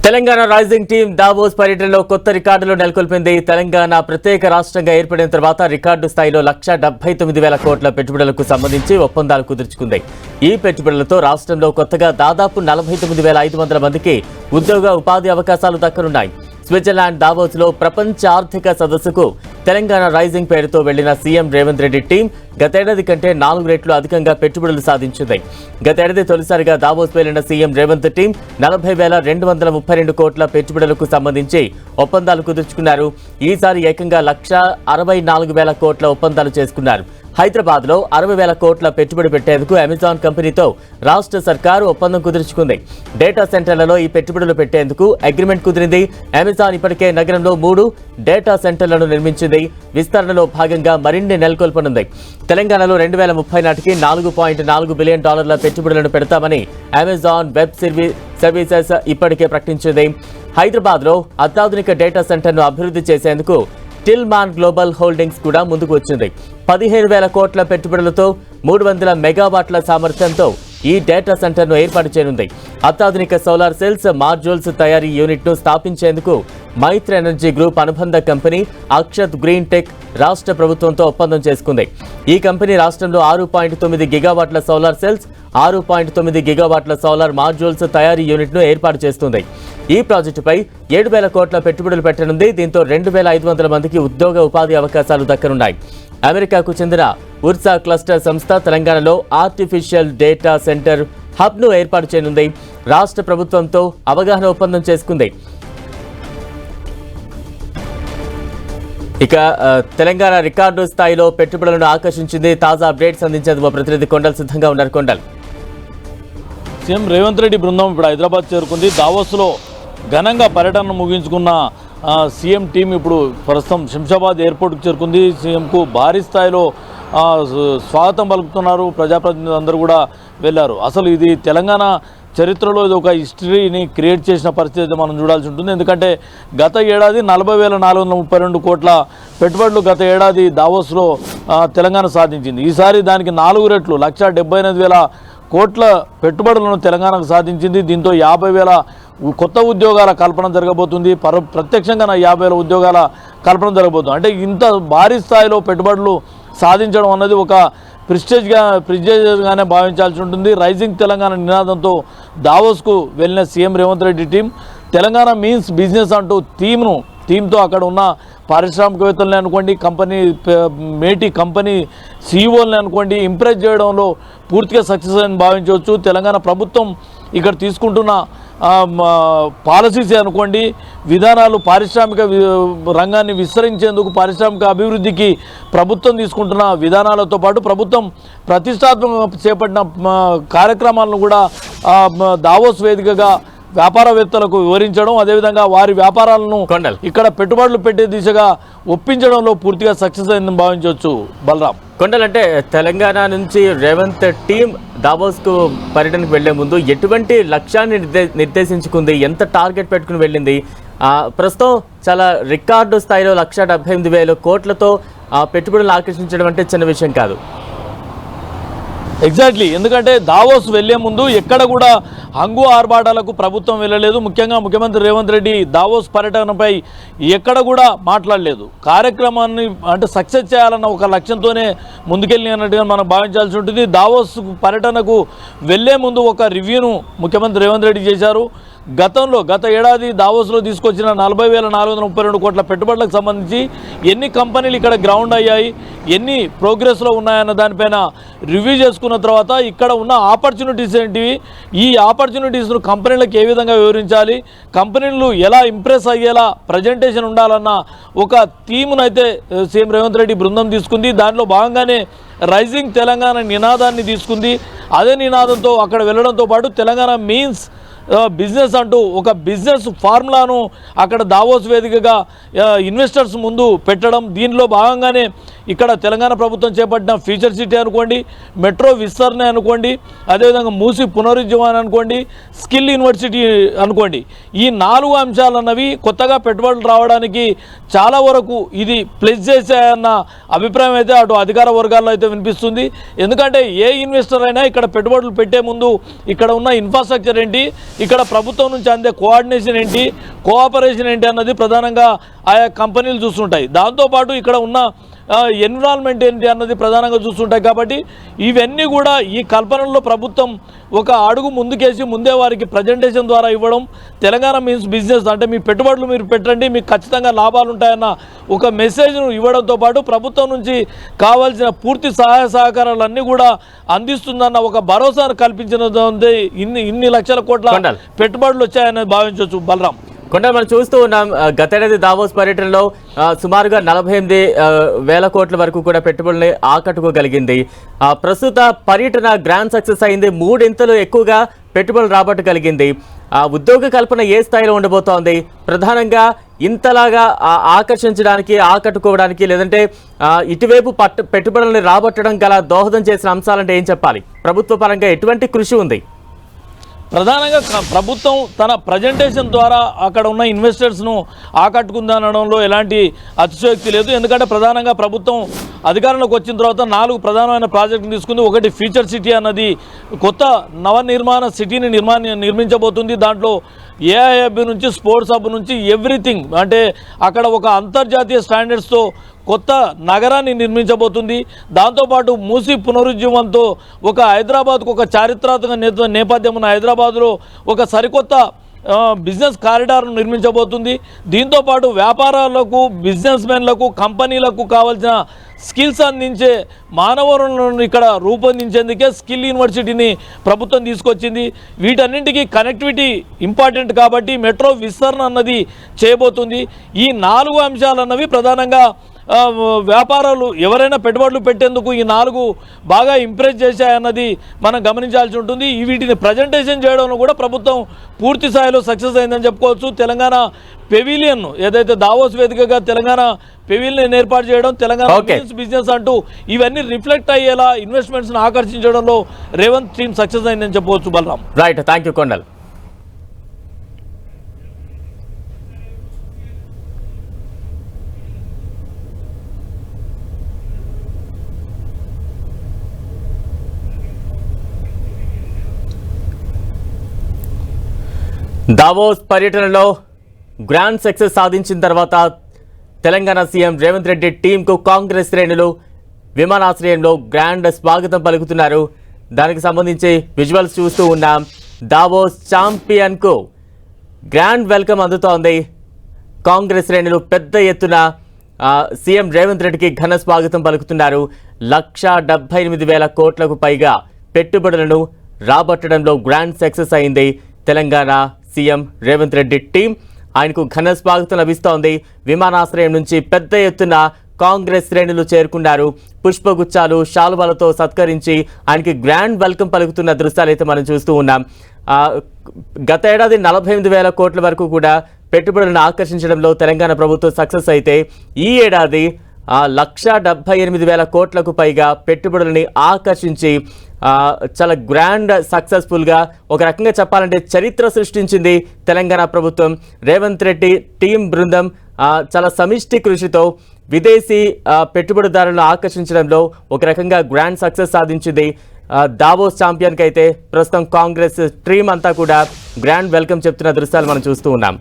Telangana rising team Davos పర్యటనలో కొత్త రికార్డులు నెలకొల్పింది. తెలంగాణ ప్రత్యేక రాష్ట్రంగా ఏర్పడిన తర్వాత రికార్డు స్థాయిలో 1,79,000 కోట్ల పెట్టుబడులకు సంబంధించి ఒప్పందాలు కుదుర్చుకుంది. ఈ పెట్టుబడులతో రాష్ట్రంలో కొత్తగా దాదాపు 49,500 మందికి ఉపాధి అవకాశాలు దక్కనున్నాయి. స్విట్జర్లాండ్ దావోస్ లో ప్రపంచ ఆర్థిక సదస్సుకు తెలంగాణ రైజింగ్ పేరుతో వెళ్లిన సీఎం రేవంత్ రెడ్డి టీం గతేడాది కంటే 4 రెట్లు అధికంగా పెట్టుబడులు సాధించింది. గతేడాది తొలిసారిగా దావోస్ వెళ్లిన సీఎం రేవంత్ టీం 40,232 కోట్ల పెట్టుబడులకు సంబంధించి ఒప్పందాలు కుదుర్చుకున్నారు. ఈసారి ఏకంగా 1,64,000 కోట్ల ఒప్పందాలు చేసుకున్నారు. హైదరాబాద్ లో 60,000 కోట్ల పెట్టుబడి పెట్టేందుకు అమెజాన్ కంపెనీతో రాష్ట్ర సర్కారు ఒప్పందం కుదుర్చుకుంది. డేటా సెంటర్లలో ఈ పెట్టుబడులు పెట్టేందుకు అగ్రిమెంట్ కుదిరింది. అమెజాన్ ఇప్పటికే నగరంలో 3 డేటా సెంటర్లను నిర్మించింది. విస్తరణలో భాగంగా మరిన్ని నెలకొల్పనుంది. తెలంగాణలో 2030 నాటికి $4.4 బిలియన్ పెట్టుబడులను పెడతామని అమెజాన్ వెబ్ సర్వీసెస్ ఇప్పటికే ప్రకటించింది. హైదరాబాద్ లో అత్యాధునిక డేటా సెంటర్ను అభివృద్ధి చేసేందుకు టిల్మాన్ గ్లోబల్ హోల్డింగ్స్ కూడా ముందుకు వచ్చింది. 15,000 కోట్ల పెట్టుబడులతో 300 మెగావాట్ల సామర్థ్యంతో ఈ డేటా సెంటర్ను ఏర్పాటు చేయనుంది. అత్యాధునిక సోలార్ సెల్స్, మాడ్యూల్స్ తయారీ యూనిట్ను స్థాపించేందుకు మైత్రి ఎనర్జీ గ్రూప్ అనుబంధ కంపెనీ అక్షత్ గ్రీన్ టెక్ రాష్ట్ర ప్రభుత్వంతో ఒప్పందం చేసుకుంది. ఈ కంపెనీ రాష్ట్రంలో 6.9 గిగావాట్ల సోలార్ సెల్స్, 6.9 గిగావాట్ల సోలార్ మాడ్యూల్స్ తయారీ యూనిట్ను ఏర్పాటు చేస్తుంది. ఈ ప్రాజెక్టుపై 7,000 కోట్ల పెట్టుబడులు పెట్టనుంది. దీంతో 2,500 మందికి ఉపాధి అవకాశాలు దక్కనున్నాయి. అమెరికాకు చెందిన ఉర్సా క్లస్టర్ సంస్థ తెలంగాణలో ఆర్టిఫిషియల్ డేటా సెంటర్ హబ్ను ఏర్పాటు చేయనుంది. రాష్ట్ర ప్రభుత్వంతో అవగాహన ఒప్పందం చేసుకుంది. ఇక తెలంగాణ రికార్డు స్థాయిలో పెట్టుబడులను ఆకర్షించింది. తాజా అప్డేట్స్ అందించేందుకు మా ప్రతినిధి కొండల్ సిద్ధంగా ఉన్నారు. కొండల్, సీఎం రేవంత్ రెడ్డి బృందం ఇప్పుడు హైదరాబాద్ చేరుకుంది. దావోస్లో ఘనంగా పర్యటన ముగించుకున్న సీఎం టీం ఇప్పుడు ప్రస్తుతం శంషాబాద్ ఎయిర్పోర్ట్కి చేరుకుంది. సీఎంకు భారీ స్థాయిలో స్వాగతం పలుకుతున్నారు. ప్రజాప్రతినిధులు అందరూ కూడా వెళ్ళారు. అసలు ఇది తెలంగాణ చరిత్రలో ఇది ఒక హిస్టరీని క్రియేట్ చేసిన పరిస్థితి మనం చూడాల్సి ఉంటుంది. ఎందుకంటే గత ఏడాది 40,432 కోట్ల పెట్టుబడులు గత ఏడాది దావోస్లో తెలంగాణ సాధించింది. ఈసారి దానికి 4 రెట్లు 1,78,000 కోట్ల పెట్టుబడులను తెలంగాణకు సాధించింది. దీంతో 50,000 కొత్త ఉద్యోగాల కల్పన జరగబోతుంది. ప్రత్యక్షంగా 50,000 ఉద్యోగాల కల్పన జరగబోతుంది. అంటే ఇంత భారీ స్థాయిలో పెట్టుబడులు సాధించడం అన్నది ఒక ప్రిస్టేజ్గానే భావించాల్సి ఉంటుంది. రైజింగ్ తెలంగాణ నినాదంతో దావోస్కు వెళ్ళిన CM Revanth Reddy team Telangana means business అంటూ థీమ్తో అక్కడ ఉన్న పారిశ్రామికవేత్తలని అనుకోండి, కంపెనీ సీఈఓలని అనుకోండి, ఇంప్రెస్ చేయడంలో పూర్తిగా సక్సెస్ అని భావించవచ్చు. తెలంగాణ ప్రభుత్వం ఇక్కడ తీసుకుంటున్న పాలసీస్ అనుకోండి, విధానాలు పారిశ్రామిక రంగాన్ని విస్తరించేందుకు, పారిశ్రామిక అభివృద్ధికి ప్రభుత్వం తీసుకుంటున్న విధానాలతో పాటు ప్రభుత్వం ప్రతిష్టాత్మకంగా చేపట్టిన కార్యక్రమాలను కూడా దావోస్ వేదికగా వ్యాపారవేత్తలకు వివరించడం, అదేవిధంగా వారి వ్యాపారాలను ఇక్కడ పెట్టుబడులు పెట్టే దిశగా ఒప్పించడంలో పూర్తిగా సక్సెస్ అయిందని భావించవచ్చు. బలరాం, కొండల్, అంటే తెలంగాణ నుంచి రేవంత్ టీం దావోస్కు పర్యటనకు వెళ్లే ముందు ఎటువంటి లక్ష్యాన్ని నిర్దేశించుకుంది, ఎంత టార్గెట్ పెట్టుకుని వెళ్ళింది? ప్రస్తుతం చాలా రికార్డు స్థాయిలో 1,78,000 కోట్లతో పెట్టుబడులు ఆకర్షించడం అంటే చిన్న విషయం కాదు. ఎగ్జాక్ట్లీ, ఎందుకంటే దావోస్ వెళ్లే ముందు ఎక్కడ కూడా హంగు ఆర్భాటాలకు ప్రభుత్వం వెళ్ళలేదు. ముఖ్యంగా ముఖ్యమంత్రి రేవంత్ రెడ్డి దావోస్ పర్యటనపై ఎక్కడ కూడా మాట్లాడలేదు. కార్యక్రమాన్ని అంటే సక్సెస్ చేయాలన్న ఒక లక్ష్యంతోనే ముందుకెళ్ళి అన్నట్టుగా మనం భావించాల్సి ఉంటుంది. దావోస్ పర్యటనకు వెళ్లే ముందు ఒక రివ్యూను ముఖ్యమంత్రి రేవంత్ రెడ్డి చేశారు. గత ఏడాది దావోస్లో తీసుకొచ్చిన 40,432 కోట్ల పెట్టుబడులకు సంబంధించి ఎన్ని కంపెనీలు ఇక్కడ గ్రౌండ్ అయ్యాయి, ఎన్ని ప్రోగ్రెస్లో ఉన్నాయన్న దానిపైన రివ్యూ చేసుకున్న తర్వాత ఇక్కడ ఉన్న ఆపర్చునిటీస్ ఏంటివి, ఈ ఆపర్చునిటీస్ను కంపెనీలకు ఏ విధంగా వివరించాలి, కంపెనీలు ఎలా ఇంప్రెస్ అయ్యేలా ప్రజెంటేషన్ ఉండాలన్న ఒక థీమ్ను అయితే సీఎం రేవంత్ రెడ్డి బృందం తీసుకుంది. దానిలో భాగంగానే రైజింగ్ తెలంగాణ నినాదాన్ని తీసుకుంది. అదే నినాదంతో అక్కడ వెళ్ళడంతో పాటు తెలంగాణ మీన్స్ బిజినెస్ అంటూ ఒక బిజినెస్ ఫార్ములాను అక్కడ దావోస్ వేదికగా ఇన్వెస్టర్స్ ముందు పెట్టడం, దీనిలో భాగంగానే ఇక్కడ తెలంగాణ ప్రభుత్వం చేపట్టిన ఫ్యూచర్ సిటీ అనుకోండి, మెట్రో విస్తరణ అనుకోండి, అదేవిధంగా మూసి పునరుజ్జీవనం అనుకోండి, స్కిల్ యూనివర్సిటీ అనుకోండి, ఈ 4 అంశాలన్నవి కొత్తగా పెట్టుబడులు రావడానికి చాలా వరకు ఇది ప్లస్ చేశాయన్న అభిప్రాయం అయితే అటు అధికార వర్గాల్లో అయితే వినిపిస్తుంది. ఎందుకంటే ఏ ఇన్వెస్టర్ అయినా ఇక్కడ పెట్టుబడులు పెట్టే ముందు ఇక్కడ ఉన్న ఇన్ఫ్రాస్ట్రక్చర్ ఏంటి, ఇక్కడ ప్రభుత్వం నుంచి అందే కోఆర్డినేషన్ ఏంటి, కోఆపరేషన్ ఏంటి అన్నది ప్రధానంగా ఆయా కంపెనీలు చూస్తుంటాయి. దాంతోపాటు ఇక్కడ ఉన్న ఎన్విరాన్మెంట్ ఏంటి అన్నది ప్రధానంగా చూస్తుంటాయి. కాబట్టి ఇవన్నీ కూడా ఈ కల్పనలో ప్రభుత్వం ఒక అడుగు ముందుకేసి ముందే వారికి ప్రజెంటేషన్ ద్వారా ఇవ్వడం, తెలంగాణ మీన్స్ బిజినెస్ అంటే మీ పెట్టుబడులు మీరు పెట్టండి, మీకు ఖచ్చితంగా లాభాలు ఉంటాయన్న ఒక మెసేజ్ను ఇవ్వడంతో పాటు ప్రభుత్వం నుంచి కావాల్సిన పూర్తి సహాయ సహకారాలన్నీ కూడా అందిస్తుందన్న ఒక భరోసాను కల్పించినది ఇన్ని లక్షల కోట్ల పెట్టుబడులు వచ్చాయని భావించవచ్చు. బలరాం కొండ మనం చూస్తూ ఉన్నాం, గతేడాది దావోస్ పర్యటనలో సుమారుగా 48,000 కోట్ల వరకు కూడా పెట్టుబడుల్ని ఆకట్టుకోగలిగింది. ప్రస్తుత పర్యటన గ్రాండ్ సక్సెస్ అయింది, 3 ఇంతలు ఎక్కువగా పెట్టుబడులు రాబట్టగలిగింది. ఉద్యోగ కల్పన ఏ స్థాయిలో ఉండబోతోంది? ప్రధానంగా ఇంతలాగా ఆకర్షించడానికి, ఆకట్టుకోవడానికి, లేదంటే ఇటువైపు పెట్టుబడుల్ని రాబట్టడం గల దోహదం చేసిన అంశాలంటే ఏం చెప్పాలి? ప్రభుత్వ పరంగా ఎటువంటి కృషి ఉంది? ప్రధానంగా ప్రభుత్వం తన ప్రజెంటేషన్ ద్వారా అక్కడ ఉన్న ఇన్వెస్టర్స్ను ఆకట్టుకుందనడంలో ఎలాంటి అతిశయోక్తి లేదు. ఎందుకంటే ప్రధానంగా ప్రభుత్వం అధికారంలోకి వచ్చిన తర్వాత 4 ప్రధానమైన ప్రాజెక్టులు తీసుకుంది. ఒకటి ఫ్యూచర్ సిటీ అన్నది కొత్త నవనిర్మాణ సిటీని నిర్మించబోతుంది. దాంట్లో ఏఐ హబ్ నుంచి స్పోర్ట్స్ హబ్ నుంచి ఎవ్రీథింగ్, అంటే అక్కడ ఒక అంతర్జాతీయ స్టాండర్డ్స్తో కొత్త నగరాన్ని నిర్మించబోతుంది. దాంతోపాటు మూసీ పునరుజ్జీవంతో ఒక హైదరాబాద్కు ఒక చారిత్రాత్మక నేపథ్యం ఉన్న హైదరాబాద్లో ఒక సరికొత్త బిజినెస్ కారిడార్ను నిర్మించబోతుంది. దీంతోపాటు వ్యాపారాలకు, బిజినెస్ మెన్లకు, కంపెనీలకు కావాల్సిన స్కిల్స్ అందించే మానవ వనరులను ఇక్కడ రూపొందించేందుకే స్కిల్ యూనివర్సిటీని ప్రభుత్వం తీసుకొచ్చింది. వీటన్నింటికీ కనెక్టివిటీ ఇంపార్టెంట్ కాబట్టి మెట్రో విస్తరణ అన్నది చేయబోతుంది. ఈ 4 అంశాలన్నవి ప్రధానంగా వ్యాపారాలు ఎవరైనా పెట్టుబడులు పెట్టేందుకు ఈ 4 బాగా ఇంప్రెస్ చేశాయన్నది మనం గమనించాల్సి ఉంటుంది. వీటిని ప్రజెంటేషన్ చేయడంలో కూడా ప్రభుత్వం పూర్తి స్థాయిలో సక్సెస్ అయిందని చెప్పుకోవచ్చు. తెలంగాణ పెవిలియన్ ఏదైతే దావోస్ వేదికగా తెలంగాణ పెవిలియన్ ఏర్పాటు చేయడం, తెలంగాణ బిజినెస్ అంటూ ఇవన్నీ రిఫ్లెక్ట్ అయ్యేలా ఇన్వెస్ట్మెంట్స్ను ఆకర్షించడంలో రేవంత్ టీమ్ సక్సెస్ అయిందని చెప్పవచ్చు. Balaram right, thank you Kondal. Davos పర్యటనలో గ్రాండ్ సక్సెస్ సాధించిన తర్వాత తెలంగాణ సీఎం రేవంత్ రెడ్డి టీంకు కాంగ్రెస్ శ్రేణులు విమానాశ్రయంలో గ్రాండ్ స్వాగతం పలుకుతున్నారు. దానికి సంబంధించి విజువల్స్ చూస్తూ ఉన్నాం. దావోస్ ఛాంపియన్కు గ్రాండ్ వెల్కమ్ అందుతోంది. కాంగ్రెస్ శ్రేణులు పెద్ద ఎత్తున సీఎం రేవంత్ రెడ్డికి ఘన స్వాగతం పలుకుతున్నారు. 1,78,000 కోట్లకు పైగా పెట్టుబడులను రాబట్టడంలో గ్రాండ్ సక్సెస్ అయింది తెలంగాణ సీఎం రేవంత్ రెడ్డి టీం. ఆయనకు ఘన స్వాగతం లభిస్తోంది. విమానాశ్రయం నుంచి పెద్ద ఎత్తున కాంగ్రెస్ శ్రేణులు చేరుకున్నారు. పుష్పగుచ్చాలు, శాలువాలతో సత్కరించి ఆయనకి గ్రాండ్ వెల్కమ్ పలుకుతున్న దృశ్యాలు అయితే మనం చూస్తూ ఉన్నాం. గత ఏడాది 48,000 కోట్ల వరకు కూడా పెట్టుబడులను ఆకర్షించడంలో తెలంగాణ ప్రభుత్వం సక్సెస్ అయితే ఈ ఏడాది 1,78,000 కోట్లకు పైగా పెట్టుబడులని ఆకర్షించి చాలా గ్రాండ్ సక్సెస్ఫుల్గా ఒక రకంగా చెప్పాలంటే చరిత్ర సృష్టించింది తెలంగాణ ప్రభుత్వం. రేవంత్ రెడ్డి టీం బృందం చాలా సమిష్టి కృషితో విదేశీ పెట్టుబడిదారులను ఆకర్షించడంలో ఒక రకంగా గ్రాండ్ సక్సెస్ సాధించింది. దావోస్ ఛాంపియన్కి అయితే ప్రస్తుతం కాంగ్రెస్ టీం అంతా కూడా గ్రాండ్ వెల్కమ్ చెప్తున్న దృశ్యాలు మనం చూస్తూ ఉన్నాం.